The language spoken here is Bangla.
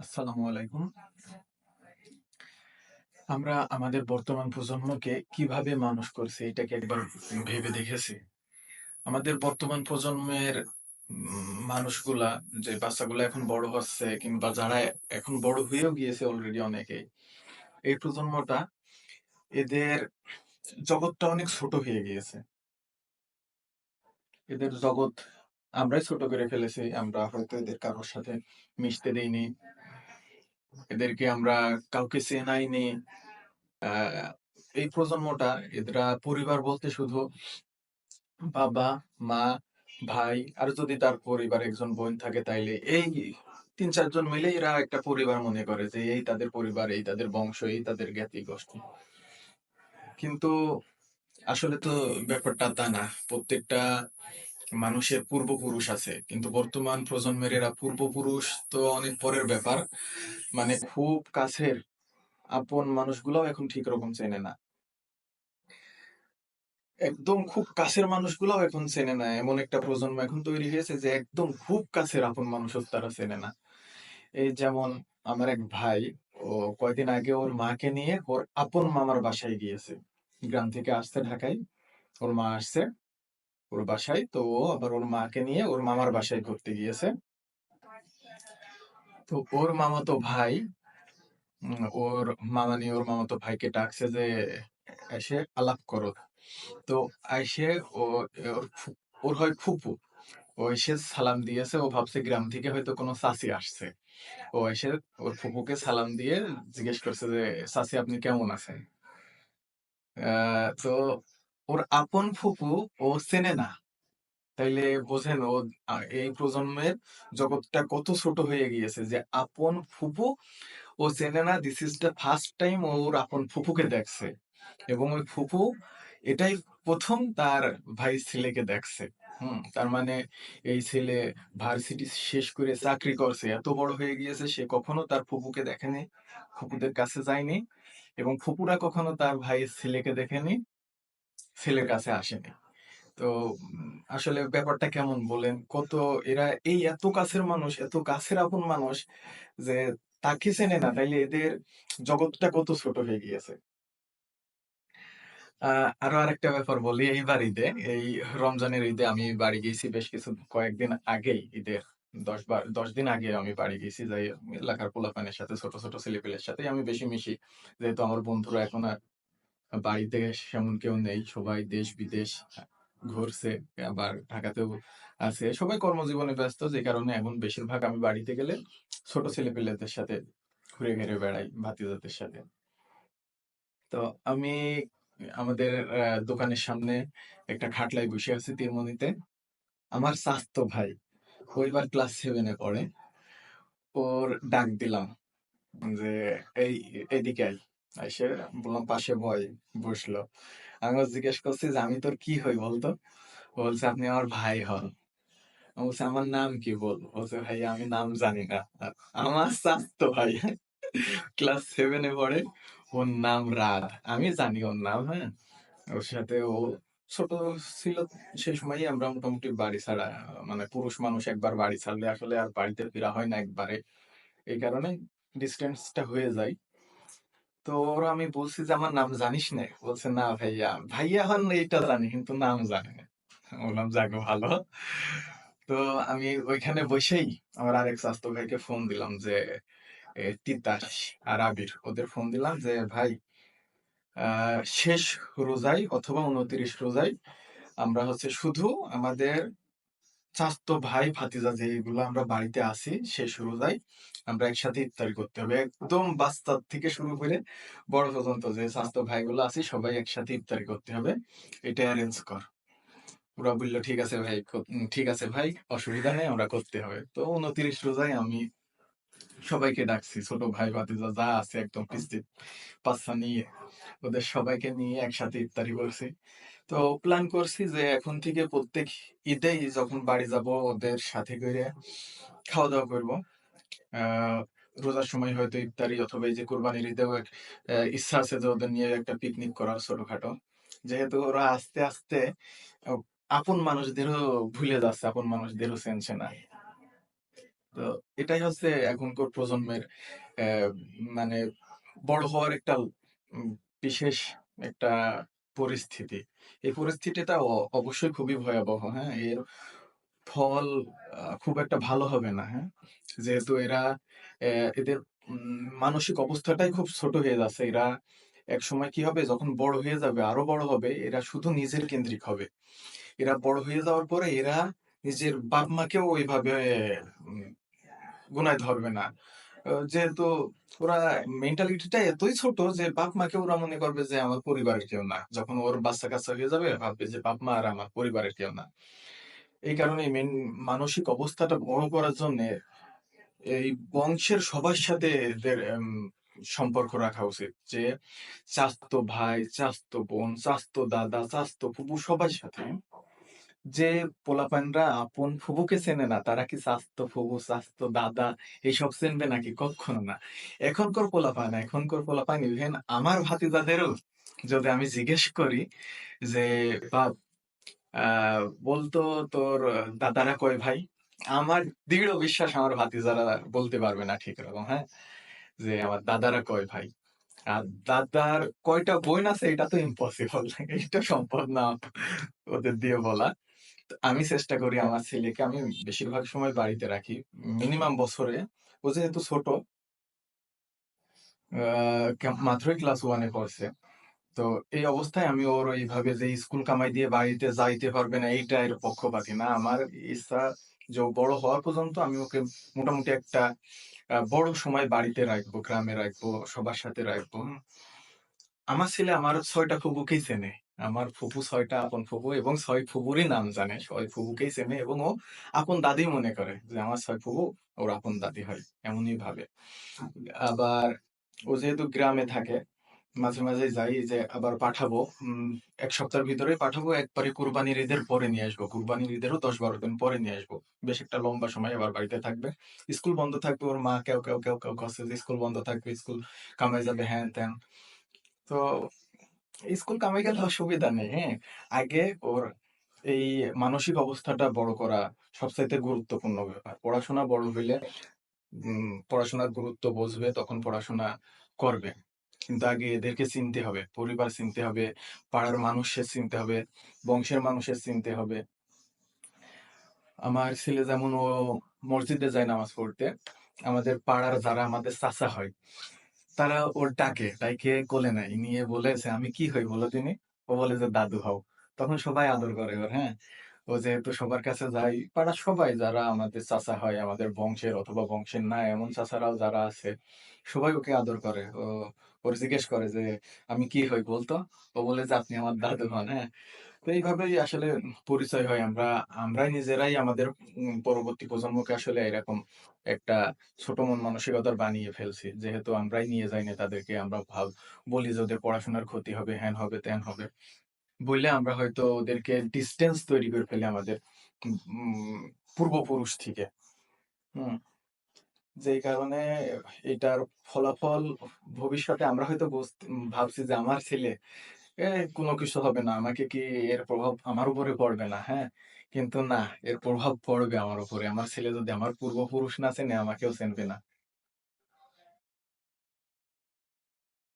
আসসালামু আলাইকুম। আমরা আমাদের বর্তমান প্রজন্মকে কিভাবে মানুষ করছি এটা কি একবার ভেবে দেখেছি? আমাদের বর্তমান প্রজন্মের মানুষগুলা, যে বাচ্চাগুলা এখন বড় হচ্ছে কিংবা যারা এখন বড় হয়েও গিয়েছে অলরেডি অনেকে, এই প্রজন্মটা, এদের জগৎটা অনেক ছোট হয়ে গিয়েছে। এদের জগৎ আমরাই ছোট করে ফেলেছি। আমরা হয়তো এদের কারোর সাথে মিশতে দেইনি, এদেরকে আমরা কাউকে চেনাইনি। আহ এই প্রজন্মটা, এরা পরিবার বলতে শুধু বাবা, মা, ভাই, আর যদি তার পরিবারে একজন বোন থাকে তাইলে এই ৩-৪ জন মিলে এরা একটা পরিবার মনে করে যে এই তাদের পরিবার, এই তাদের বংশ, এই তাদের জ্ঞাতি গোষ্ঠী। কিন্তু আসলে তো ব্যাপারটা তা না। প্রত্যেকটা মানুষের পূর্বপুরুষ আছে, কিন্তু বর্তমান প্রজন্মের এরা পূর্বপুরুষ তো অনেক পরের ব্যাপার। মানে খুব কাছের আপন মানুষগুলাও এখন ঠিক রকম চেনে না। একদম খুব কাছের মানুষগুলাও এখন চেনে না। এমন একটা প্রজন্ম এখন তৈরি হয়েছে যে একদম খুব কাছের আপন মানুষও তারা চেনে না। এই যেমন আমার এক ভাই, ও কয়দিন আগে ওর মাকে নিয়ে ওর আপন মামার বাসায় গিয়েছে। গ্রাম থেকে আসছে ঢাকায়, ওর মা আসছে ওর বাসায়, তো ও আবার ওর মাকে নিয়ে ওর মামার বাসায় ঘুরতে গিয়েছে। তো ওর মামাতো ভাই, ওর মামা নিয়ে ওর মামাতো ভাইকে ডাকছে যে এসে আলাপ করো। তো আইসে ও ওর হয় ফুপু, ও এসে সালাম দিয়েছে। ও ভাবছে গ্রাম থেকে হয়তো কোনো চাচি আসছে। ও এসে ওর ফুপুকে সালাম দিয়ে জিজ্ঞেস করছে যে চাচি আপনি কেমন আছেন। তো ওর আপন ফুপু ও চেনে না। তাইলে বোঝেন ও এই প্রজন্মের জগৎটা কত ছোট হয়ে গিয়েছে যে আপন ফুপু ও চেনে না। This is the first time ওর আপন ফুপুকে দেখছে, এবং ওই ফুপু এটাই প্রথম তার ভাই ছেলেকে দেখছে। তার মানে এই ছেলে ভার্সিটি শেষ করে চাকরি করছে, এত বড় হয়ে গিয়েছে, সে কখনো তার ফুপুকে দেখেনি, ফুপুদের কাছে যায়নি, এবং ফুপুরা কখনো তার ভাইয়ের ছেলেকে দেখেনি, ছেলের কাছে আসেনি। তো আসলে ব্যাপারটা কেমন বলেন? কত এরা এই এত কাছের মানুষ, এত কাছের আপন মানুষ, যে তাকে চেনে না, তাইলে এদের জগৎটা কত ছোট হয়ে গিয়েছে। আরো আরেকটা ব্যাপার বলি। এইবার ঈদে, এই রমজানের ঈদে আমি বাড়ি গেছি বেশ কিছু, কয়েকদিন আগেই, ঈদের 10 দিন আগে আমি বাড়ি গেছি। যাই এলাকার পোলাপানের সাথে, ছোট ছোট ছেলেপেলের সাথে আমি বেশি মিশি, যেহেতু আমার বন্ধুরা এখন আর বাড়িতে সেমন কেউ নেই, সবাই দেশ বিদেশ ঘুরছে, আবার ঢাকাতেও আছে, সবাই কর্মজীবনে ব্যস্ত, যে কারণে এখন বেশিরভাগ আমি বাড়িতে গেলে ছোট ছেলেপেলেদের সাথে ঘুরে ঘুরে বেড়াই, ভাতিজাদের সাথে। তো আমি আমাদের দোকানের সামনে একটা খাটলায় বসে আছি তীরমণিতে। আমার চাচতো ভাই, ও এবার ক্লাস 7-এ পড়ে। ওর ডাক দিলাম যে এই এদিকে আয়। এসে বললাম পাশে বয়, বসলো। আমি ওর জিজ্ঞেস করছি যে আমি তোর কি হই বলতো। ও বলছে আপনি আমার ভাই হন। আমি বলছি আমার নাম কি, বলছে ভাই আমি নাম জানি না। আর আমার চাচতো ভাই, ক্লাস 7-এ পড়ে, ওর নাম রাত। আমি জানি ওর নাম, হ্যাঁ। ওর সাথে ও ছোট ছিল, সেই সময়ই আমরা মোটামুটি বাড়ি ছাড়া, মানে পুরুষ মানুষ একবার বাড়ি ছাড়লে আসলে আর বাড়িতে ফেরা হয় না একবারে, এই কারণে ডিস্টেন্সটা হয়ে যায়। তো ওরা, আমি বলছি যে আমার নাম জানিস না, বলছে না ভাইয়া, ভাইয়া হন এইটা জানি কিন্তু নাম জানি না। বললাম যাক ভালো। তো আমি ওইখানে বসেই আমার আরেক স্বাস্থ্য ভাইকে ফোন দিলাম যে তিতাস আর আবির, ওদের ফোন দিলাম যে ভাই, শেষ রোজায় অথবা 29 রোজায় আমরা হচ্ছে শুধু আমাদের চাচাতো ভাই ভাতিজা যেগুলো আমরা বাড়িতে আছি, শেষ রোজায় আমরা একসাথে ইফতারি করতে হবে। একদম বাচ্চা থেকে শুরু করে বড় পর্যন্ত যে চাচাতো ভাইগুলো আছি সবাই একসাথে ইফতারি করতে হবে, এটা অ্যারেঞ্জ কর। ওরা বললো ঠিক আছে ভাই, ঠিক আছে ভাই, অসুবিধা নেই, আমরা করতে হবে। তো 29 রোজায় আমি সবাইকে ডাকছি, ছোট ভাই ভাতিজা যা আছে একদম পিস্তি পাচ্ছা নিয়ে, ওদের সবাইকে নিয়ে একসাথে ইফতারি করছি। তো প্ল্যান করছি যে এখন থেকে প্রত্যেক ঈদেই যখন বাড়ি যাব ওদের সাথে করে খাওয়া দাওয়া করবো। আহ রোজার সময় হয়তো ইফতারি, অথবা এই যে কোরবানির ঈদেও ইচ্ছা আছে যে ওদের নিয়ে একটা পিকনিক করার ছোটখাটো। যেহেতু ওরা আস্তে আস্তে আহ, আপন মানুষদেরও ভুলে যাচ্ছে, আপন মানুষদেরও চেনছে না। তো এটাই হচ্ছে এখনকার প্রজন্মের আহ, মানে বড় হওয়ার একটা উম, বিশেষ একটা পরিস্থিতি। এই পরিস্থিতিটা অবশ্যই খুবই ভয়াবহ। হ্যাঁ, এর ফল খুব একটা ভালো হবে না। হ্যাঁ, যেহেতু এরা এদের মানসিক অবস্থাটাই খুব ছোট হয়ে যাচ্ছে। এরা এক সময় কি হবে, যখন বড় হয়ে যাবে, আরো বড় হবে, এরা শুধু নিজের কেন্দ্রিক হবে। এরা বড় হয়ে যাওয়ার পরে এরা নিজের বাপ মাকেও ওইভাবে উম, গুনায় ধরবে না। যেহেতু ওরা মেন্টালিটিটা এতই ছোট যে বাপ মাকে ওরা মনে করবে যে আমার পরিবারের কেউ না। যখন ওর বাচ্চা কাচ্চা হয়ে যাবে ভাববে যে বাপ মা আর আমার পরিবারের কেউ না। এই কারণে মানসিক অবস্থাটা বড় করার জন্য এই বংশের সবার সাথে এদের সম্পর্ক রাখা উচিত। যে চাস্তো ভাই, চাস্তো বোন, চাস্তো দাদা, চাস্তো ফুপু সবার সাথে। যে পোলাপানরা আপন ফুপুকে চেনে না, তারা কি চাস্তো ফুপু, চাস্তো দাদা এইসব চিনবে নাকি? কখনো না। এখনকার পোলাপান ইভেন আমার ভাতিজাদেরও যদি আমি জিজ্ঞেস করি যে বাপ, বলতো তোর দাদারা কয় ভাই, আমার দৃঢ় বিশ্বাস আমার ভাতিজারা বলতে পারবে না ঠিক রকম। হ্যাঁ, যে আমার দাদারা কয় ভাই আর দাদার কয়টা বোন আছে, এটা তো ইম্পসিবল, এটা সম্ভব না ওদের দিয়ে বলা। তো আমি চেষ্টা করি আমার ছেলেকে, আমি বেশিরভাগ সময় বাড়িতে রাখি মিনিমাম বছরে। ও যেহেতু ছোট, মাত্রই ক্লাস 1-এ পড়ছে। তো এই অবস্থায় আমি ওর এইভাবে যে স্কুল কামাই দিয়ে বাড়িতে যাইতে পারবে না, এইটা এর পক্ষপাতী না। আমার ইচ্ছা যে ও বড় হওয়া পর্যন্ত আমি ওকে মোটামুটি একটা বড় সময় বাড়িতে রাখবো, গ্রামে রাখবো, সবার সাথে রাখবো। আমার ছেলে আমার 6টা ফুপুকেই চেনে। আমার ফুপু 6টা আপন ফুপু এবং 6 ফুপুরই নাম জানে। 6 ফুপুকেই চেনে এবং ও আপন দাদি মনে করে যে আমার 6 ফুপু ওর আপন দাদি হয়। এমনই ভাবে। আবার ও যেহেতু গ্রামে থাকে, মাঝে মাঝে যাই যে আবার পাঠাবো। 1 সপ্তাহের ভিতরেই পাঠাবো, একবারে কুরবানির ঈদের পরে নিয়ে আসবো। কুরবানির ঈদেরও 10-12 দিন পরে নিয়ে আসবো। বেশ একটা লম্বা সময় আবার বাড়িতে থাকবে। স্কুল বন্ধ থাকবে, ওর মা কেউ কেউ কেউ কেউ করছে যে স্কুল বন্ধ থাকবে, স্কুল কামাই যাবে, হ্যান ত্যান। তো স্কুল কামাই গেলে অসুবিধা নেই। হ্যাঁ, আগে ওর এই মানসিক অবস্থাটা বড় করা সবচাইতে গুরুত্বপূর্ণ ব্যাপার। পড়াশোনা বড় হইলে পড়াশোনার গুরুত্ব বুঝবে, তখন পড়াশোনা করবে। কিন্তু আগে এদেরকে চিনতে হবে, পরিবার চিনতে হবে, পাড়ার মানুষের চিনতে হবে, বংশের মানুষের চিনতে হবে। আমার ছেলে যেমন ও মসজিদে যায় নামাজ পড়তে, আমাদের পাড়ার যারা আমাদের চাচা হয় তারা ওর ডাকে, ডাইকে কোলে নেয়, নিয়ে বলে যে আমি কি হই বলো তিনি? ও বলে যে দাদু হও। তখন সবাই আদর করে ওর। হ্যাঁ, ও যেহেতু সবার কাছে যায়, পাড়ার সবাই যারা আমাদের চাচা হয়, আমাদের বংশের অথবা বংশের না এমন চাচারাও যারা আছে, সবাই ওকে আদর করে। ওর জিজ্ঞেস করে যে আমি কি হই বলতো? ও বলে যে আপনি আমার দাদু হন। হ্যাঁ, তো এইভাবেই আসলে পরিচয় হয়। আমরাই নিজেরাই আমাদের পরবর্তী প্রজন্মকে আসলে এরকম একটা ছোট মন মানসিকতার বানিয়ে ফেলছি। যেহেতু আমরাই নিয়ে যাই না তাদেরকে, আমরা বলি যে ওদের পড়াশোনার ক্ষতি হবে, হ্যান হবে, ত্যান হবে। বললে আমরা হয়তো ওদেরকে ডিসটেন্স তৈরি করে ফেলি আমাদের উম পূর্বপুরুষ থেকে। হুম? যেই কারণে এটার ফলাফল ভবিষ্যতে আমরা হয়তো ভাবছি যে আমার ছেলে কোনো কিছু হবে না। আমাকে কি এর প্রভাব আমার উপরে পড়বে না, হ্যাঁ? কিন্তু না, এর প্রভাব পড়বে আমার উপরে। আমার ছেলে যদি আমার পূর্বপুরুষ না চেনে, আমাকেও চিনবে না।